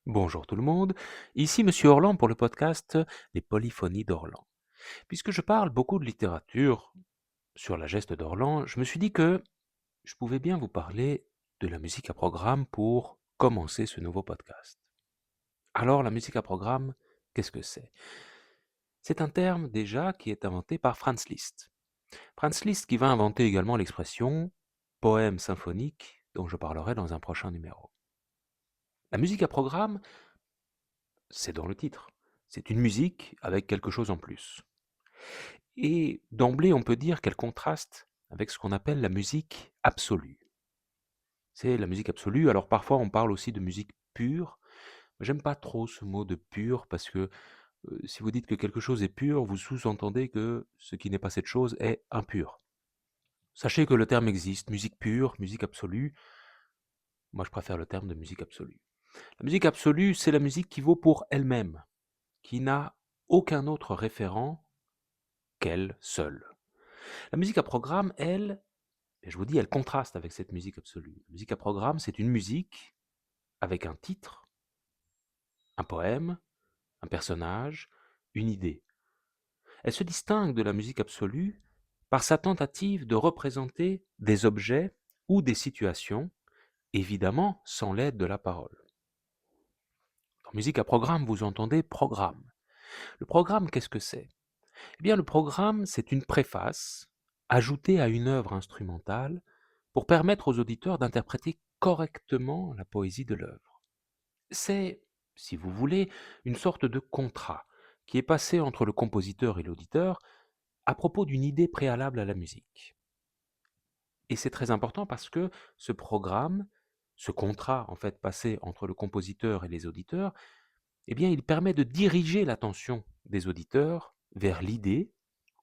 Bonjour tout le monde, ici Monsieur Orlan pour le podcast Les Polyphonies d'Orlan. Puisque je parle beaucoup de littérature sur la geste d'Orlan, je me suis dit que je pouvais bien vous parler de la musique à programme pour commencer ce nouveau podcast. Alors la musique à programme, qu'est-ce que c'est? C'est un terme déjà qui est inventé par Franz Liszt. Franz Liszt qui va inventer également l'expression poème symphonique dont je parlerai dans un prochain numéro. La musique à programme, c'est dans le titre. C'est une musique avec quelque chose en plus. Et d'emblée, on peut dire qu'elle contraste avec ce qu'on appelle la musique absolue. C'est la musique absolue, alors parfois on parle aussi de musique pure. J'aime pas trop ce mot de pur parce que si vous dites que quelque chose est pur, vous sous-entendez que ce qui n'est pas cette chose est impur. Sachez que le terme existe, musique pure, musique absolue. Moi je préfère le terme de musique absolue. La musique absolue, c'est la musique qui vaut pour elle-même, qui n'a aucun autre référent qu'elle seule. La musique à programme, elle, et je vous dis, elle contraste avec cette musique absolue. La musique à programme, c'est une musique avec un titre, un poème, un personnage, une idée. Elle se distingue de la musique absolue par sa tentative de représenter des objets ou des situations, évidemment sans l'aide de la parole. Dans musique à programme, vous entendez programme. Le programme, qu'est-ce que c'est? Eh bien, le programme, c'est une préface ajoutée à une œuvre instrumentale pour permettre aux auditeurs d'interpréter correctement la poésie de l'œuvre. C'est, si vous voulez, une sorte de contrat qui est passé entre le compositeur et l'auditeur à propos d'une idée préalable à la musique. Et c'est très important parce que ce programme, ce contrat en fait passé entre le compositeur et les auditeurs, eh bien, il permet de diriger l'attention des auditeurs vers l'idée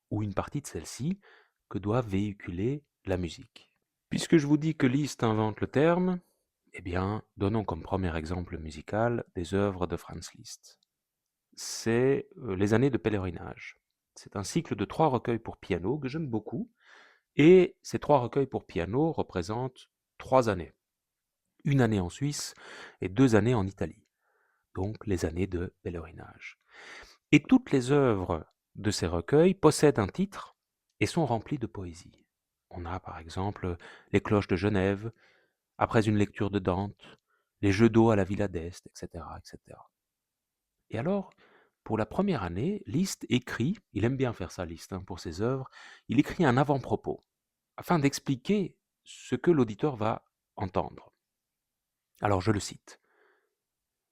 ou une partie de celle-ci que doit véhiculer la musique. Puisque je vous dis que Liszt invente le terme, eh bien, donnons comme premier exemple musical des œuvres de Franz Liszt. C'est Les années de pèlerinage. C'est un cycle de 3 recueils pour piano que j'aime beaucoup, et ces 3 recueils pour piano représentent 3 années. Une année en Suisse et 2 années en Italie, donc les années de pèlerinage. Et toutes les œuvres de ces recueils possèdent un titre et sont remplies de poésie. On a par exemple Les cloches de Genève, Après une lecture de Dante, Les jeux d'eau à la Villa d'Este, etc., etc. Et alors, pour la première année, Liszt écrit, il aime bien faire ça Liszt pour ses œuvres, il écrit un avant-propos, afin d'expliquer ce que l'auditeur va entendre. Alors je le cite.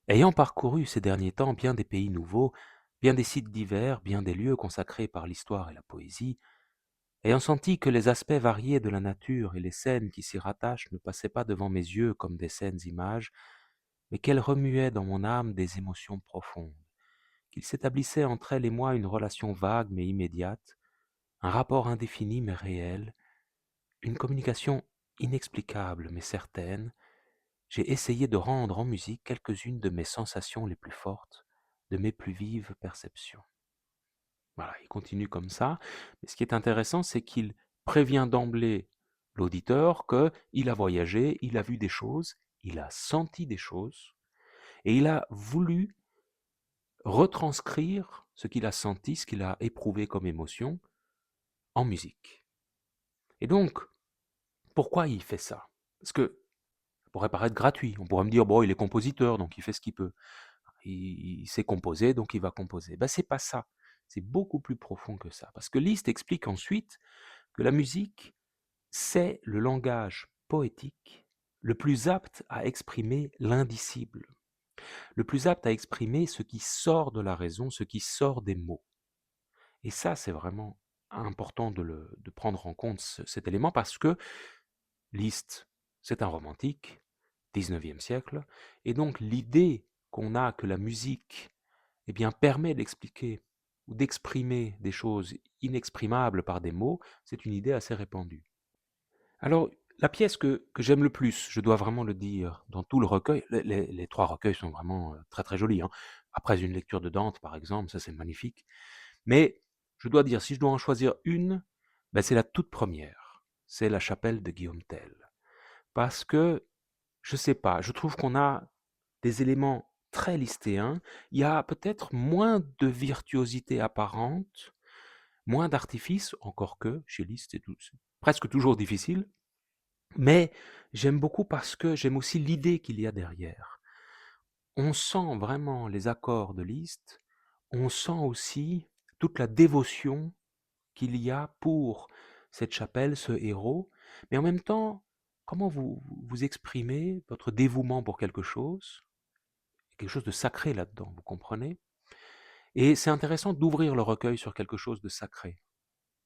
Ayant parcouru ces derniers temps bien des pays nouveaux, bien des sites divers, bien des lieux consacrés par l'histoire et la poésie, ayant senti que les aspects variés de la nature et les scènes qui s'y rattachent ne passaient pas devant mes yeux comme des saines images, mais qu'elles remuaient dans mon âme des émotions profondes, qu'il s'établissait entre elles et moi une relation vague mais immédiate, un rapport indéfini mais réel, une communication inexplicable mais certaine, j'ai essayé de rendre en musique quelques-unes de mes sensations les plus fortes, de mes plus vives perceptions. Voilà, il continue comme ça. Mais ce qui est intéressant, c'est qu'il prévient d'emblée l'auditeur qu'il a voyagé, il a vu des choses, il a senti des choses, et il a voulu retranscrire ce qu'il a senti, ce qu'il a éprouvé comme émotion, en musique. Et donc, pourquoi il fait ça? Parce que ça pourrait paraître gratuit. On pourrait me dire, bon, il est compositeur, donc il fait ce qu'il peut. Il sait composer, donc il va composer. Ben, c'est pas ça. C'est beaucoup plus profond que ça. Parce que Liszt explique ensuite que la musique, c'est le langage poétique le plus apte à exprimer l'indicible, le plus apte à exprimer ce qui sort de la raison, ce qui sort des mots. Et ça, c'est vraiment important de prendre en compte cet élément parce que Liszt, c'est un romantique, 19e siècle, et donc l'idée qu'on a que la musique eh bien, permet d'expliquer ou d'exprimer des choses inexprimables par des mots, c'est une idée assez répandue. Alors, la pièce que j'aime le plus, je dois vraiment le dire, dans tout le recueil, les 3 recueils sont vraiment très très jolis. Après une lecture de Dante, par exemple, ça c'est magnifique. Mais je dois dire, si je dois en choisir une, ben, c'est la toute première. C'est la chapelle de Guillaume Tell. Parce que, je sais pas, je trouve qu'on a des éléments très listéen, il y a peut-être moins de virtuosité apparente, moins d'artifice, encore que chez Liszt c'est presque toujours difficile, mais j'aime beaucoup parce que j'aime aussi l'idée qu'il y a derrière. On sent vraiment les accords de Liszt, on sent aussi toute la dévotion qu'il y a pour cette chapelle, ce héros, mais en même temps, comment vous exprimez votre dévouement pour quelque chose de sacré là-dedans, vous comprenez? Et c'est intéressant d'ouvrir le recueil sur quelque chose de sacré,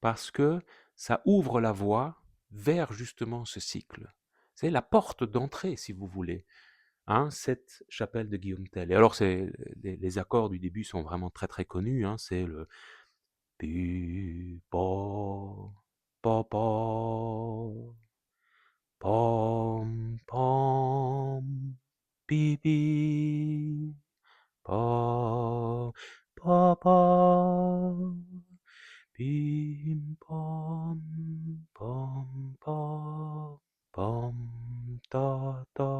parce que ça ouvre la voie vers justement ce cycle. C'est la porte d'entrée, si vous voulez, hein, cette chapelle de Guillaume Tell. Et alors, les accords du début sont vraiment très très connus, hein, c'est le pi, po, po, po, pom, pom, pi, pi, pa, pa, pa, pim, pam, pam, pam, pam, ta, ta.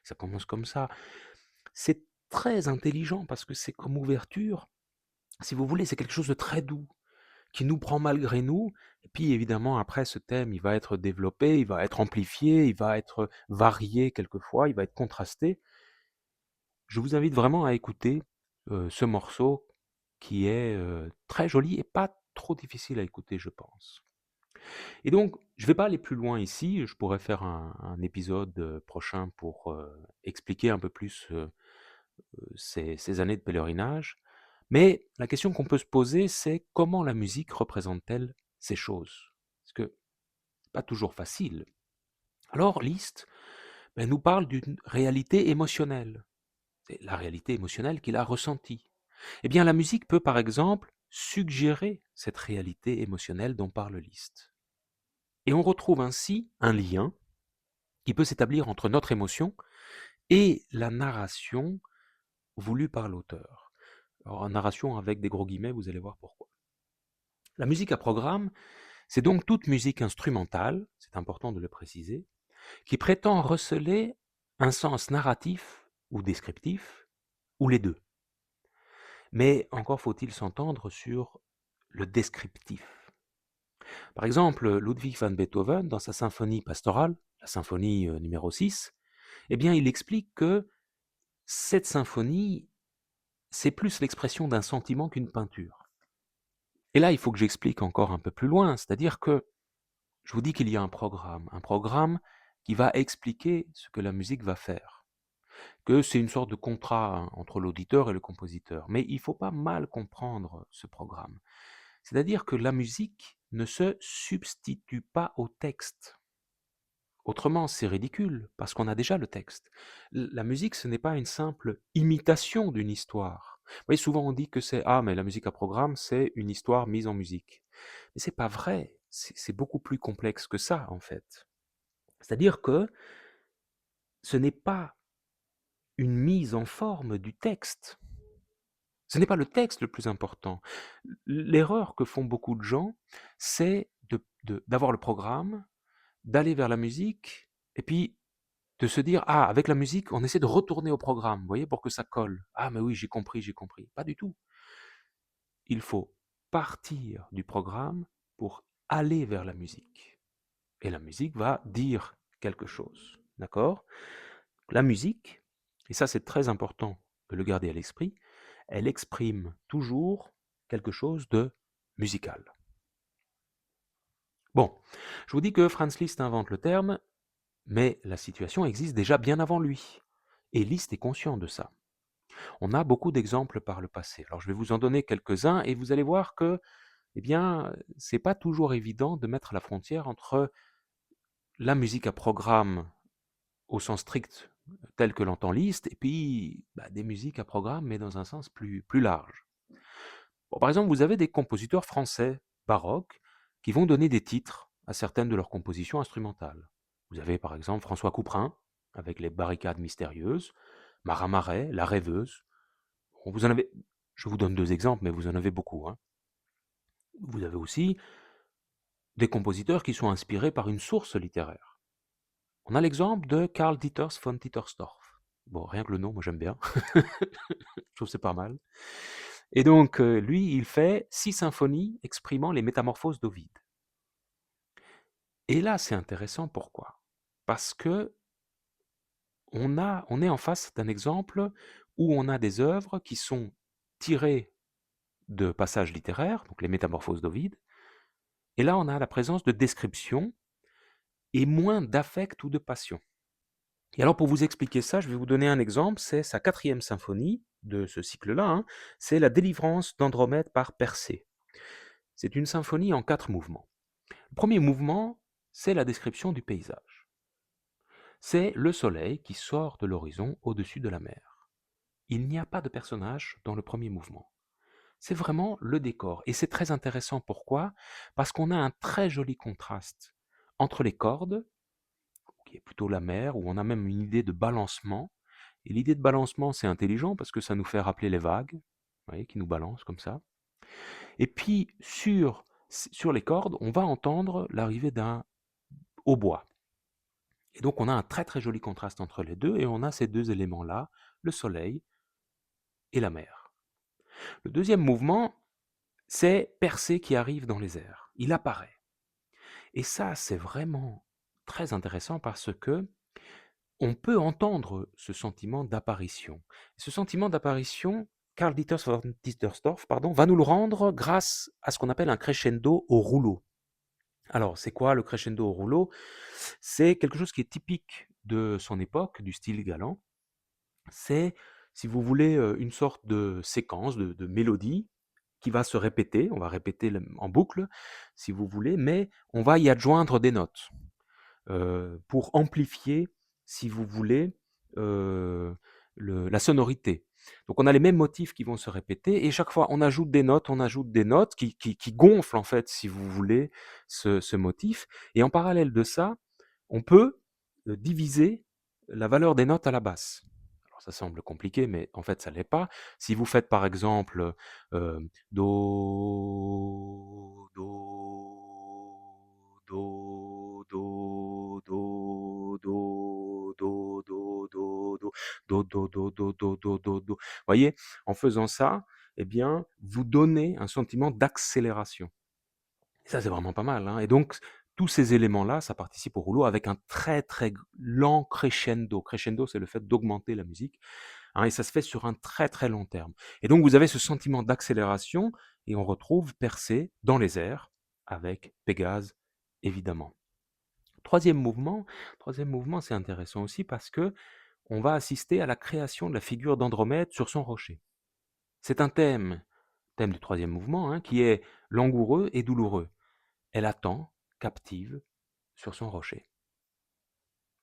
Ça commence comme ça. C'est très intelligent parce que c'est comme ouverture. Si vous voulez, c'est quelque chose de très doux qui nous prend malgré nous. Et puis évidemment, après, ce thème, il va être développé, il va être amplifié, il va être varié quelquefois, il va être contrasté. Je vous invite vraiment à écouter ce morceau qui est très joli et pas trop difficile à écouter, je pense. Et donc, je ne vais pas aller plus loin ici, je pourrais faire un épisode prochain pour expliquer un peu plus ces années de pèlerinage. Mais la question qu'on peut se poser, c'est comment la musique représente-t-elle ces choses? Parce que pas toujours facile. Alors, Liszt nous parle d'une réalité émotionnelle. C'est la réalité émotionnelle qu'il a ressentie. Eh bien, la musique peut, par exemple, suggérer cette réalité émotionnelle dont parle Liszt. Et on retrouve ainsi un lien qui peut s'établir entre notre émotion et la narration voulue par l'auteur. Alors, narration avec des gros guillemets, vous allez voir pourquoi. La musique à programme, c'est donc toute musique instrumentale, c'est important de le préciser, qui prétend receler un sens narratif ou descriptif, ou les deux. Mais encore faut-il s'entendre sur le descriptif. Par exemple, Ludwig van Beethoven, dans sa symphonie pastorale, la symphonie numéro 6, eh bien, il explique que cette symphonie, c'est plus l'expression d'un sentiment qu'une peinture. Et là, il faut que j'explique encore un peu plus loin, c'est-à-dire que je vous dis qu'il y a un programme qui va expliquer ce que la musique va faire, que c'est une sorte de contrat entre l'auditeur et le compositeur. Mais il ne faut pas mal comprendre ce programme. C'est-à-dire que la musique ne se substitue pas au texte. Autrement, c'est ridicule, parce qu'on a déjà le texte. La musique, ce n'est pas une simple imitation d'une histoire. Vous voyez, souvent on dit que c'est ah, mais la musique à programme, c'est une histoire mise en musique. Mais c'est pas vrai. C'est beaucoup plus complexe que ça, en fait. C'est-à-dire que ce n'est pas une mise en forme du texte. Ce n'est pas le texte le plus important. L'erreur que font beaucoup de gens, c'est d'avoir le programme, d'aller vers la musique, et puis de se dire, ah, avec la musique, on essaie de retourner au programme, vous voyez, pour que ça colle. Ah, mais oui, j'ai compris, j'ai compris. Pas du tout. Il faut partir du programme pour aller vers la musique. Et la musique va dire quelque chose. D'accord? La musique, et ça c'est très important de le garder à l'esprit, elle exprime toujours quelque chose de musical. Bon, je vous dis que Franz Liszt invente le terme, mais la situation existe déjà bien avant lui. Et Liszt est conscient de ça. On a beaucoup d'exemples par le passé. Alors je vais vous en donner quelques-uns et vous allez voir que, eh bien, c'est pas toujours évident de mettre la frontière entre la musique à programme au sens strict tel que l'entend Liszt, et puis des musiques à programme, mais dans un sens plus large. Bon, par exemple, vous avez des compositeurs français baroques qui vont donner des titres à certaines de leurs compositions instrumentales. Vous avez par exemple François Couperin, avec les Barricades mystérieuses, Marat Marais, La Rêveuse. Bon, vous en avez, je vous donne deux exemples, mais vous en avez beaucoup, hein. Vous avez aussi des compositeurs qui sont inspirés par une source littéraire. On a l'exemple de Karl Dieters von Tittersdorf. Bon, rien que le nom, moi j'aime bien. Je trouve que c'est pas mal. Et donc, lui, il fait 6 symphonies exprimant les métamorphoses d'Ovide. Et là, c'est intéressant, pourquoi? Parce que on est en face d'un exemple où on a des œuvres qui sont tirées de passages littéraires, donc les métamorphoses d'Ovide, et là, on a la présence de descriptions et moins d'affect ou de passion. Et alors, pour vous expliquer ça, je vais vous donner un exemple, c'est sa 4e symphonie de ce cycle-là, hein, c'est la délivrance d'Andromède par Persée. C'est une symphonie en 4 mouvements. Le premier mouvement, c'est la description du paysage. C'est le soleil qui sort de l'horizon au-dessus de la mer. Il n'y a pas de personnage dans le premier mouvement. C'est vraiment le décor. Et c'est très intéressant. Pourquoi? Parce qu'on a un très joli contraste entre les cordes, qui est plutôt la mer, où on a même une idée de balancement. Et l'idée de balancement, c'est intelligent parce que ça nous fait rappeler les vagues, vous voyez, qui nous balancent comme ça. Et puis, sur les cordes, on va entendre l'arrivée d'un hautbois. Et donc, on a un très très joli contraste entre les deux, et on a ces deux éléments-là, le soleil et la mer. Le deuxième mouvement, c'est Persée qui arrive dans les airs. Il apparaît. Et ça, c'est vraiment très intéressant parce que on peut entendre ce sentiment d'apparition. Ce sentiment d'apparition, Karl Dieters von Dittersdorf, va nous le rendre grâce à ce qu'on appelle un crescendo au rouleau. Alors, c'est quoi le crescendo au rouleau? C'est quelque chose qui est typique de son époque, du style galant. C'est, si vous voulez, une sorte de séquence, de mélodie qui va se répéter. On va répéter en boucle, si vous voulez, mais on va y adjoindre des notes pour amplifier, si vous voulez, la sonorité. Donc on a les mêmes motifs qui vont se répéter et chaque fois on ajoute des notes qui gonflent en fait, si vous voulez, ce motif. Et en parallèle de ça, on peut diviser la valeur des notes à la basse. Alors ça semble compliqué, mais en fait ça l'est pas. Si vous faites par exemple do, do, do, do, do, do, do, do, do, do, do, do, do, do, do, do, do, do. Voyez, en faisant ça, eh bien, vous donnez un sentiment d'accélération. Et ça, c'est vraiment pas mal, hein. Et donc, tous ces éléments-là, ça participe au rouleau avec un très très lent crescendo. Crescendo, c'est le fait d'augmenter la musique, hein, et ça se fait sur un très très long terme. Et donc, vous avez ce sentiment d'accélération, et on retrouve Persée dans les airs, avec Pégase, évidemment. Troisième mouvement, c'est intéressant aussi parce que on va assister à la création de la figure d'Andromède sur son rocher. C'est un thème du troisième mouvement, hein, qui est langoureux et douloureux. Elle attend, captive, sur son rocher.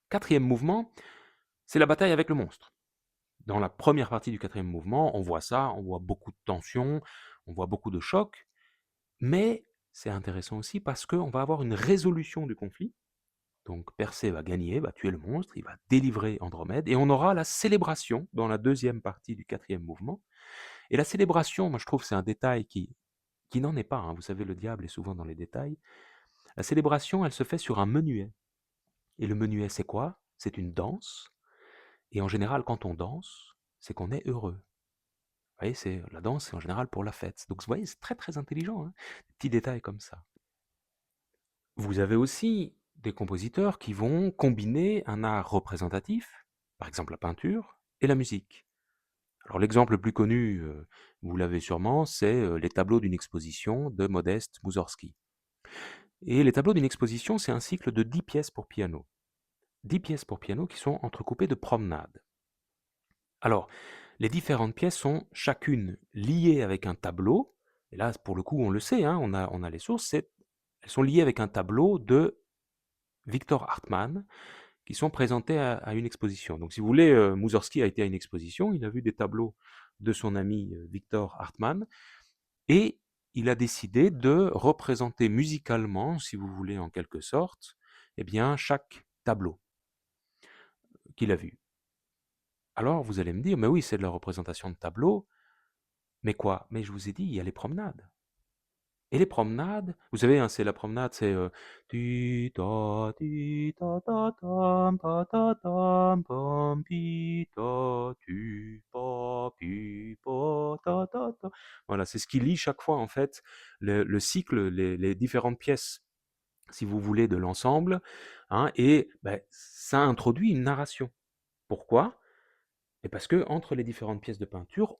Quatrième mouvement, c'est la bataille avec le monstre. Dans la première partie du quatrième mouvement, on voit ça, on voit beaucoup de tension, on voit beaucoup de chocs, mais c'est intéressant aussi parce qu'on va avoir une résolution du conflit. Donc Persée va gagner, va tuer le monstre, il va délivrer Andromède, et on aura la célébration dans la deuxième partie du quatrième mouvement. Et la célébration, moi je trouve c'est un détail qui n'en est pas, hein. Vous savez, le diable est souvent dans les détails. La célébration, elle se fait sur un menuet. Et le menuet, c'est quoi? C'est une danse. Et en général, quand on danse, c'est qu'on est heureux. Vous voyez, la danse, c'est en général pour la fête. Donc, vous voyez, c'est très très intelligent, hein, des petits détails comme ça. Vous avez aussi des compositeurs qui vont combiner un art représentatif, par exemple la peinture, et la musique. Alors l'exemple le plus connu, vous l'avez sûrement, c'est les tableaux d'une exposition de Modeste Mussorgsky. Et les tableaux d'une exposition, c'est un cycle de 10 pièces pour piano. 10 pièces pour piano qui sont entrecoupées de promenades. Alors, les différentes pièces sont chacune liées avec un tableau, et là, pour le coup, on le sait, hein, on a les sources, elles sont liées avec un tableau de Victor Hartmann, qui sont présentés à une exposition. Donc, si vous voulez, Mussorgsky a été à une exposition, il a vu des tableaux de son ami Victor Hartmann, et il a décidé de représenter musicalement, si vous voulez, en quelque sorte, eh bien, chaque tableau qu'il a vu. Alors, vous allez me dire, mais oui, c'est de la représentation de tableau, mais quoi? Mais je vous ai dit, il y a les promenades. Et les promenades, vous savez, hein, c'est la promenade, c'est ti ta tam pa ta tam pam pi ta tu pa pi pa ta ta ta. Voilà, c'est ce qui lie chaque fois en fait le cycle, les différentes pièces, si vous voulez, de l'ensemble, hein, et ben, ça introduit une narration. Pourquoi? Et parce que entre les différentes pièces de peinture,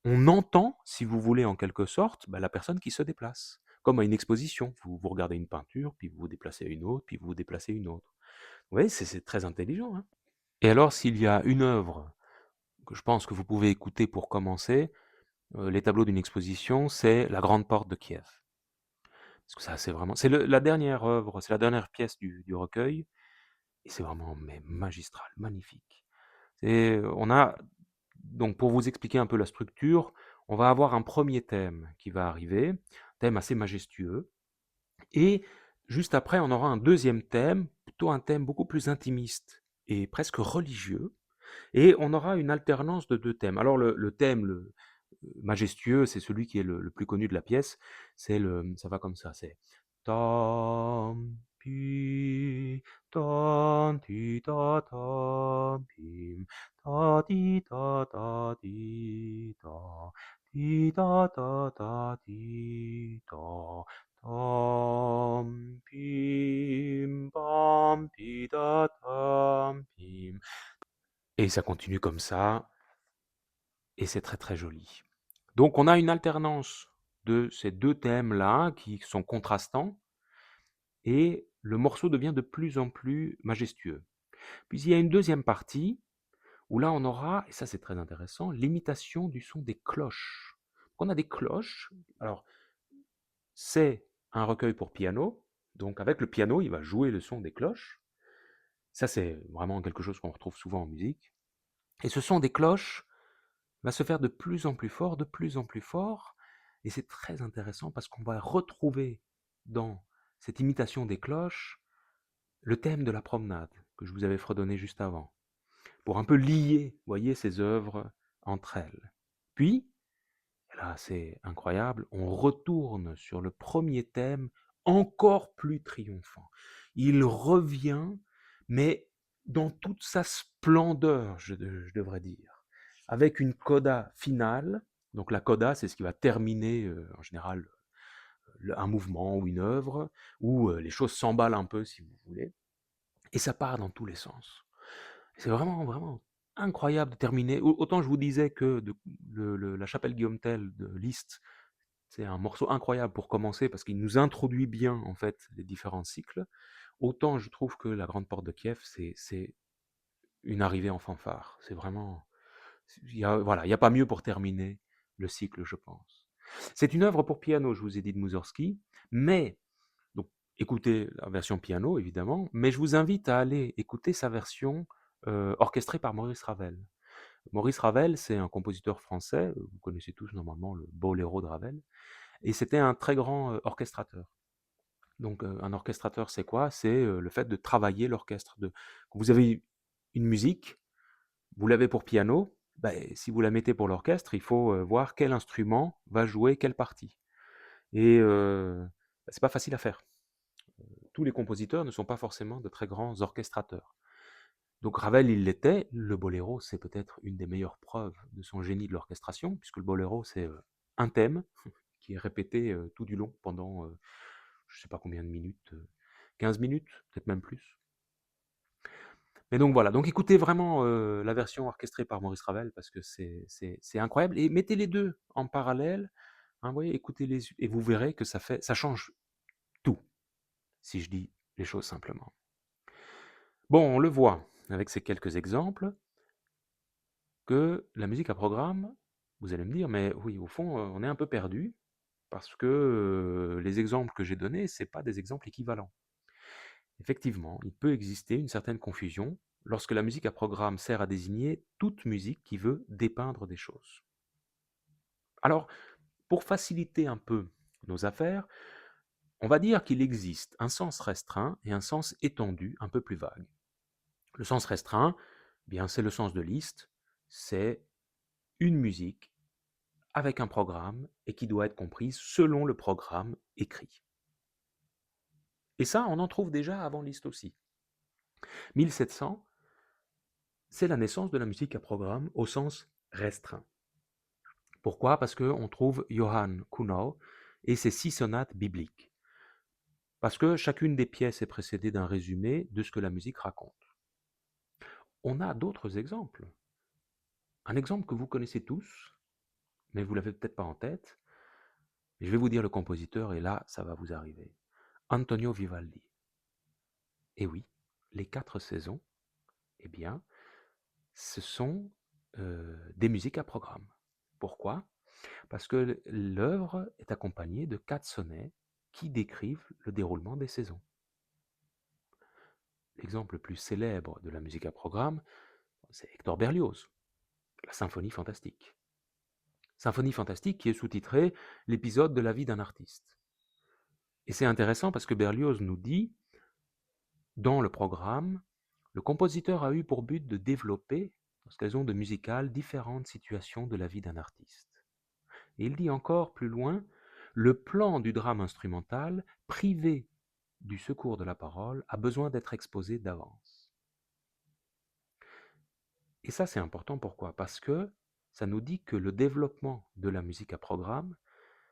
on entend, si vous voulez, en quelque sorte, bah, la personne qui se déplace. Comme à une exposition. Vous regardez une peinture, puis vous vous déplacez à une autre, puis vous vous déplacez à une autre. Vous voyez, c'est très intelligent, hein. Et alors, s'il y a une œuvre que je pense que vous pouvez écouter pour commencer, les tableaux d'une exposition, c'est La Grande Porte de Kiev. Parce que ça, c'est vraiment... C'est la dernière œuvre, c'est la dernière pièce du recueil, et c'est vraiment mais, magistral, magnifique. On a, donc pour vous expliquer un peu la structure, on va avoir un premier thème qui va arriver, thème assez majestueux, et juste après, on aura un deuxième thème, plutôt un thème beaucoup plus intimiste et presque religieux, et on aura une alternance de deux thèmes. Alors le thème majestueux, c'est celui qui est le plus connu de la pièce, ça va comme ça, c'est tam pi tan ti ta tam pim ta ti ta ti ta ti ta tam pim pam pi ta tam pim. Et ça continue comme ça, et c'est très très joli. Donc on a une alternance de ces deux thèmes-là qui sont contrastants, et le morceau devient de plus en plus majestueux. Puis il y a une deuxième partie, où là on aura, et ça c'est très intéressant, l'imitation du son des cloches. On a des cloches, alors c'est un recueil pour piano, donc avec le piano il va jouer le son des cloches, ça c'est vraiment quelque chose qu'on retrouve souvent en musique, et ce son des cloches va se faire de plus en plus fort, de plus en plus fort, et c'est très intéressant parce qu'on va retrouver dans cette imitation des cloches le thème de la promenade que je vous avais fredonné juste avant, pour un peu lier, voyez, ces œuvres entre elles. Puis, là c'est incroyable, on retourne sur le premier thème encore plus triomphant. Il revient, mais dans toute sa splendeur, je devrais dire, avec une coda finale. Donc la coda, c'est ce qui va terminer en général un mouvement ou une œuvre, où les choses s'emballent un peu, si vous voulez, et ça part dans tous les sens. C'est vraiment, vraiment incroyable de terminer. Autant je vous disais que la chapelle Guillaume Tell de Liszt, c'est un morceau incroyable pour commencer parce qu'il nous introduit bien en fait les différents cycles. Autant je trouve que la Grande Porte de Kiev, c'est une arrivée en fanfare. C'est vraiment, voilà, il y a pas mieux pour terminer le cycle, je pense. C'est une œuvre pour piano, je vous ai dit, de Mussorgsky, mais donc écoutez la version piano évidemment, mais je vous invite à aller écouter sa version orchestrée par Maurice Ravel. Maurice Ravel, c'est un compositeur français, vous connaissez tous normalement le Boléro de Ravel, et c'était un très grand orchestrateur. Donc un orchestrateur, c'est quoi? C'est le fait de travailler l'orchestre. Quand vous avez une musique, vous l'avez pour piano, ben, si vous la mettez pour l'orchestre, il faut voir quel instrument va jouer quelle partie. Et c'est pas facile à faire. Tous les compositeurs ne sont pas forcément de très grands orchestrateurs. Donc Ravel, il l'était. Le boléro, c'est peut-être une des meilleures preuves de son génie de l'orchestration, puisque le boléro, c'est un thème qui est répété tout du long pendant je ne sais pas combien de minutes, 15 minutes, peut-être même plus. Mais donc voilà, donc écoutez vraiment la version orchestrée par Maurice Ravel, parce que c'est incroyable, et mettez les deux en parallèle, hein, vous voyez, écoutez-les, et vous verrez que ça change tout, si je dis les choses simplement. Bon, on le voit avec ces quelques exemples, que la musique à programme, vous allez me dire, mais oui, au fond, on est un peu perdu, parce que les exemples que j'ai donnés, ce pas des exemples équivalents. Effectivement, il peut exister une certaine confusion lorsque la musique à programme sert à désigner toute musique qui veut dépeindre des choses. Alors, pour faciliter un peu nos affaires, on va dire qu'il existe un sens restreint et un sens étendu un peu plus vague. Le sens restreint, eh bien, c'est le sens de Liszt, c'est une musique avec un programme et qui doit être comprise selon le programme écrit. Et ça, on en trouve déjà avant Liszt aussi. 1700, c'est la naissance de la musique à programme au sens restreint. Pourquoi? Parce qu'on trouve Johann Kuhnau et ses 6 sonates bibliques. Parce que chacune des pièces est précédée d'un résumé de ce que la musique raconte. On a d'autres exemples. Un exemple que vous connaissez tous, mais vous ne l'avez peut-être pas en tête. Je vais vous dire le compositeur et là, ça va vous arriver. Antonio Vivaldi. Et oui, les 4 saisons, eh bien, ce sont des musiques à programme. Pourquoi? Parce que l'œuvre est accompagnée de 4 sonnets qui décrivent le déroulement des saisons. L'exemple le plus célèbre de la musique à programme, c'est Hector Berlioz, la Symphonie fantastique. Symphonie fantastique qui est sous-titrée l'épisode de la vie d'un artiste. Et c'est intéressant parce que Berlioz nous dit, dans le programme, le compositeur a eu pour but de développer, lorsqu'elles ont de musicales, différentes situations de la vie d'un artiste. Et il dit encore plus loin, le plan du drame instrumental, privé du secours de la parole, a besoin d'être exposé d'avance. Et ça, c'est important, pourquoi? Parce que ça nous dit que le développement de la musique à programme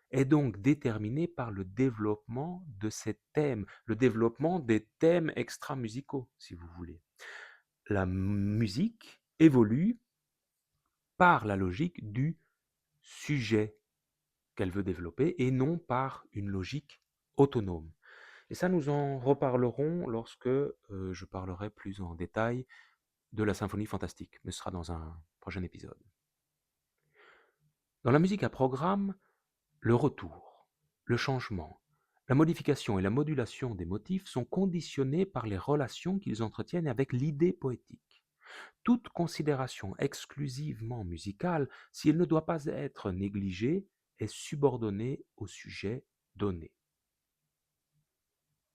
est donc déterminé par le développement de ces thèmes, le développement des thèmes extra-musicaux, si vous voulez. La musique évolue par la logique du sujet qu'elle veut développer et non par une logique autonome. Et ça, nous en reparlerons lorsque je parlerai plus en détail de la symphonie fantastique, mais ce sera dans un prochain épisode. Dans la musique à programme, le retour, le changement, la modification et la modulation des motifs sont conditionnés par les relations qu'ils entretiennent avec l'idée poétique. Toute considération exclusivement musicale, si elle ne doit pas être négligée, est subordonnée au sujet donné.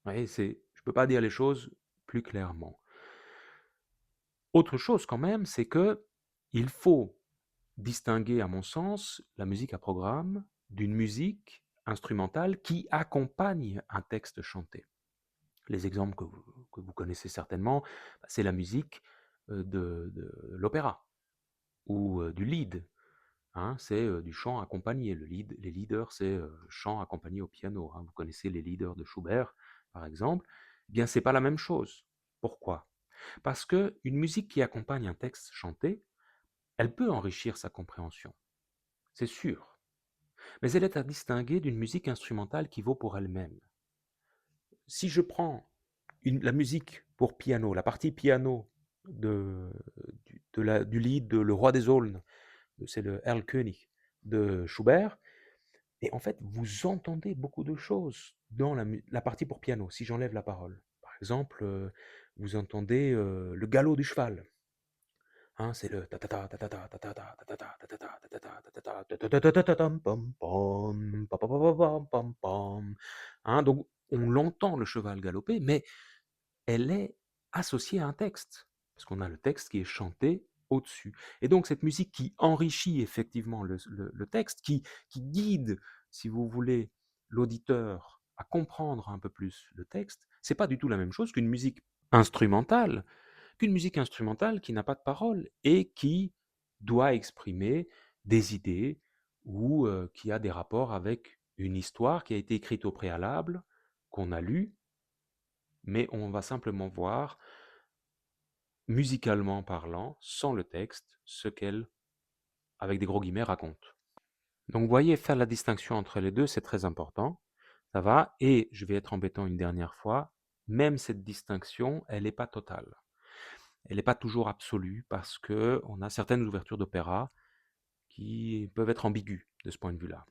Je ne peux pas dire les choses plus clairement. Autre chose quand même, c'est que il faut distinguer, à mon sens, la musique à programme d'une musique instrumentale qui accompagne un texte chanté. Les exemples que vous connaissez certainement, c'est la musique de l'opéra ou du lied. C'est du chant accompagné. Les leaders, c'est chant accompagné au piano. Vous connaissez les leaders de Schubert, par exemple. Eh bien, c'est pas la même chose. Pourquoi? Parce que une musique qui accompagne un texte chanté, elle peut enrichir sa compréhension, c'est sûr. Mais elle est à distinguer d'une musique instrumentale qui vaut pour elle-même. Si je prends la musique pour piano, la partie piano du lied de Le Roi des Aulnes, c'est le Erlkönig de Schubert, et en fait, vous entendez beaucoup de choses dans la partie pour piano, si j'enlève la parole. Par exemple, vous entendez le galop du cheval. C'est le donc on l'entend le cheval galoper, mais elle est associée à un texte, parce qu'on a le texte qui est chanté au-dessus. Et donc cette musique qui enrichit effectivement le texte, qui guide, si vous voulez, l'auditeur à comprendre un peu plus le texte, c'est pas du tout la même chose instrumentale, qu'une musique instrumentale qui n'a pas de parole et qui doit exprimer des idées ou qui a des rapports avec une histoire qui a été écrite au préalable, qu'on a lue, mais on va simplement voir, musicalement parlant, sans le texte, ce qu'elle, avec des gros guillemets, raconte. Donc vous voyez, faire la distinction entre les deux, c'est très important. Ça va, et je vais être embêtant une dernière fois, même cette distinction, elle n'est pas totale. Elle n'est pas toujours absolue parce qu'on a certaines ouvertures d'opéra qui peuvent être ambiguës de ce point de vue-là.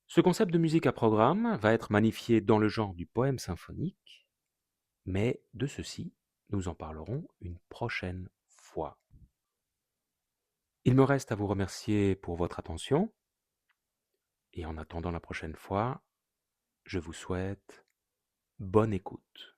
Ce concept de musique à programme va être magnifié dans le genre du poème symphonique, mais de ceci, nous en parlerons une prochaine fois. Il me reste à vous remercier pour votre attention, et en attendant la prochaine fois, je vous souhaite bonne écoute.